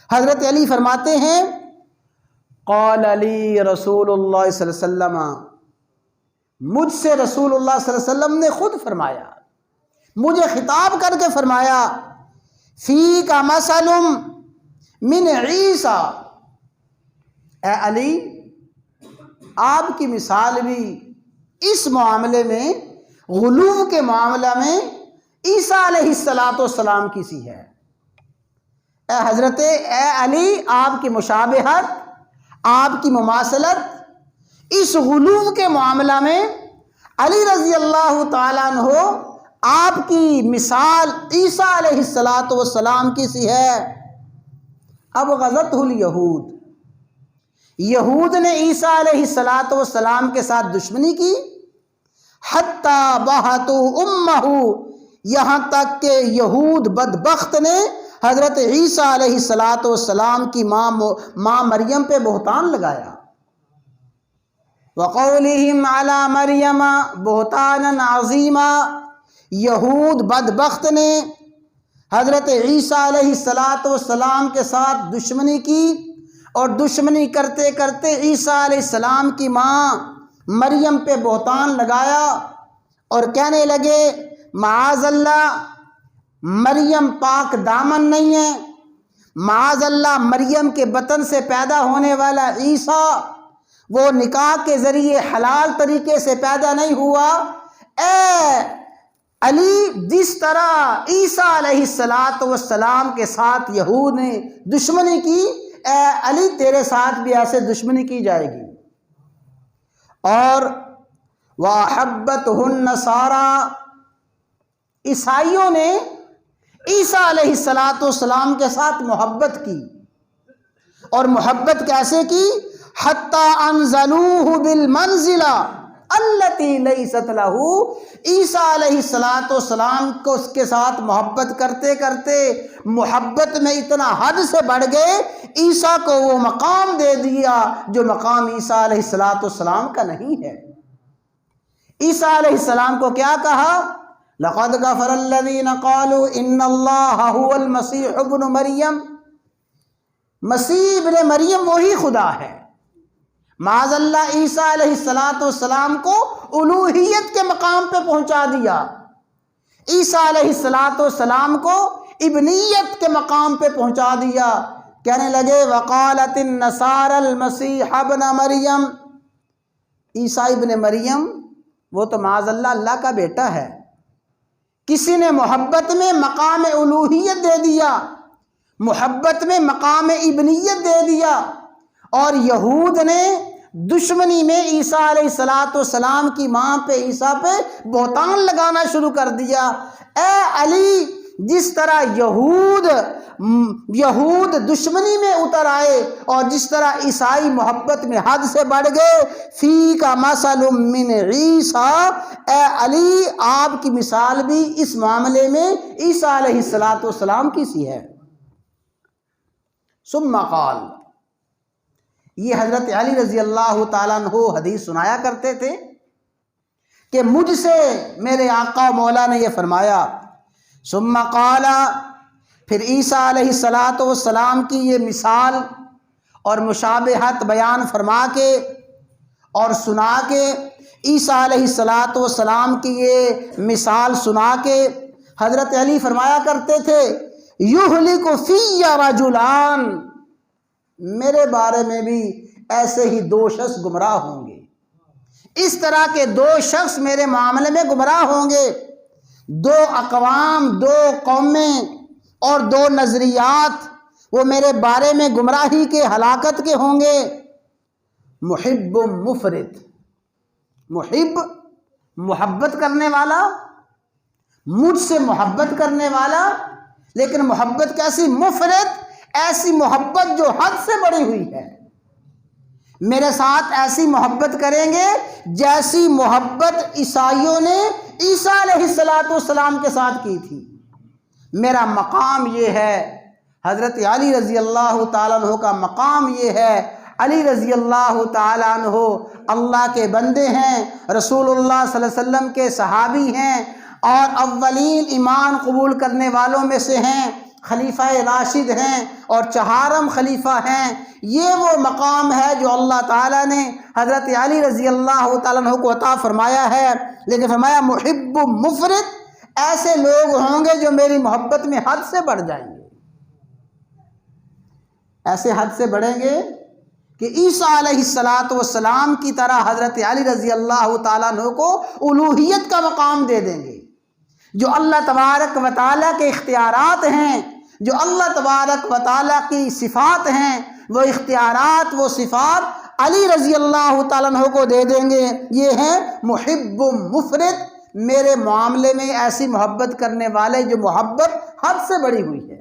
حضرت علی فرماتے ہیں قال علی رسول اللہ صلی اللہ علیہ وسلم، مجھ سے رسول اللہ صلی اللہ علیہ وسلم نے خود فرمایا، مجھے خطاب کر کے فرمایا فیک مثل من عیسیٰ، اے علی آپ کی مثال بھی اس معاملے میں، غلو کے معاملہ میں عیسیٰ علیہ السلام کی سی ہے۔ اے علی آپ کی مشابہت، آپ کی مماثلت اس غلو کے معاملہ میں علی رضی اللہ تعالیٰ عنہ آپ کی مثال عیسیٰ علیہ السلام کی سی ہے۔ اب غزتہ الیہود، یہود نے عیسیٰ علیہ السلام کے ساتھ دشمنی کی، حتیٰ بہتوا امہ، یہاں تک کہ یہود بدبخت نے حضرت عیسیٰ علیہ السلام کی ماں مریم پہ بہتان لگایا۔ وقولہم علی مریم بہتانا عظیما، یہود بدبخت نے حضرت عیسیٰ علیہ السلام کے ساتھ دشمنی کی، اور دشمنی کرتے کرتے عیسیٰ علیہ السلام کی ماں مریم پہ بہتان لگایا، اور کہنے لگے معاذ اللہ مریم پاک دامن نہیں ہے، معاذ اللہ مریم کے بطن سے پیدا ہونے والا عیسیٰ وہ نکاح کے ذریعے حلال طریقے سے پیدا نہیں ہوا۔ اے علی، جس طرح عیسیٰ علیہ السلام کے ساتھ یہود نے دشمنی کی، اے علی تیرے ساتھ بھی ایسے دشمنی کی جائے گی۔ اور وَأَحَبَّتْهُ النَّصَارَىٰ، عیسائیوں نے عیسیٰ علیہ السلام کے ساتھ محبت کی، اور محبت کیسے کی؟ حَتَّىٰ أَنزَلُوهُ بِالْمَنزِلَةِ الَّتِي لَيْسَتْ لَهُ، عیسیٰ علیہ السلام کو اس کے ساتھ محبت کرتے کرتے محبت میں اتنا حد سے بڑھ گئے، عیسیٰ کو وہ مقام دے دیا جو مقام عیسیٰ علیہ السلام کا نہیں ہے۔ عیسیٰ علیہ السلام کو کیا کہا؟ لَقَدْ كَفَرَ الَّذِينَ قَالُوا إِنَّ اللَّهَ هُوَ الْمَسِيحُ ابْنُ مَرْيَمَ، مسیح ابن مریم وہی خدا ہے۔ معاذ اللہ عیسیٰ علیہ السلام کو الوہیت کے مقام پہ پہنچا دیا، عیسیٰ علیہ السلام کو ابنیت کے مقام پہ پہنچا دیا۔ کہنے لگے وقالت النصارى المسیح ابن مریم، عیسیٰ ابن مریم وہ تو معاذ اللہ کا بیٹا ہے۔ کسی نے محبت میں مقام الوہیت دے دیا، محبت میں مقام ابنیت دے دیا، اور یہود نے دشمنی میں عیسیٰ علیہ السلام کی ماں پہ عیسیٰ پہ بہتان لگانا شروع کر دیا۔ اے علی، جس طرح یہود دشمنی میں اتر آئے، اور جس طرح عیسائی محبت میں حد سے بڑھ گئے، فیک مثل من عیسیٰ، اے علی آپ کی مثال بھی اس معاملے میں عیسیٰ علیہ السلام کی سی ہے۔ ثم قال، یہ حضرت علی رضی اللہ تعالیٰ عنہ حدیث سنایا کرتے تھے کہ مجھ سے میرے آقا و مولا نے یہ فرمایا۔ ثم قال، پھر عیسیٰ علیہ السلام کی یہ مثال اور مشابہت بیان فرما کے اور سنا کے، عیسیٰ علیہ السلام کی یہ مثال سنا کے حضرت علی فرمایا کرتے تھے یہلک فی رجلان، میرے بارے میں بھی ایسے ہی دو شخص گمراہ ہوں گے، اس طرح کے دو شخص میرے معاملے میں گمراہ ہوں گے، دو اقوام، دو قومیں اور دو نظریات وہ میرے بارے میں گمراہی کے، ہلاکت کے ہوں گے۔ محب مفرط، محب محبت کرنے والا، مجھ سے محبت کرنے والا، لیکن محبت کیسی؟ مفرط، ایسی محبت جو حد سے بڑی ہوئی ہے۔ میرے ساتھ ایسی محبت کریں گے جیسی محبت عیسائیوں نے عیسیٰ علیہ السلام کے ساتھ کی تھی۔ میرا مقام یہ ہے، حضرت علی رضی اللہ تعالیٰ عنہ کا مقام یہ ہے۔ علی رضی اللہ تعالیٰ عنہ اللہ کے بندے ہیں، رسول اللہ صلی اللہ علیہ وسلم کے صحابی ہیں، اور اولین ایمان قبول کرنے والوں میں سے ہیں۔ خلیفہ راشد ہیں اور چہارم خلیفہ ہیں، یہ وہ مقام ہے جو اللہ تعالیٰ نے حضرت علی رضی اللہ تعالیٰ عنہ کو عطا فرمایا ہے۔ لیکن فرمایا محب مفرط، ایسے لوگ ہوں گے جو میری محبت میں حد سے بڑھ جائیں گے، ایسے حد سے بڑھیں گے کہ عیسیٰ علیہ السلام کی طرح حضرت علی رضی اللہ تعالیٰ عنہ کو الوہیت کا مقام دے دیں گے۔ جو اللہ تبارک و تعالیٰ کے اختیارات ہیں، جو اللہ تبارک و تعالیٰ کی صفات ہیں، وہ اختیارات، وہ صفات علی رضی اللہ تعالیٰ عنہ کو دے دیں گے۔ یہ ہیں محب مفرط، میرے معاملے میں ایسی محبت کرنے والے جو محبت حد سے بڑی ہوئی ہے۔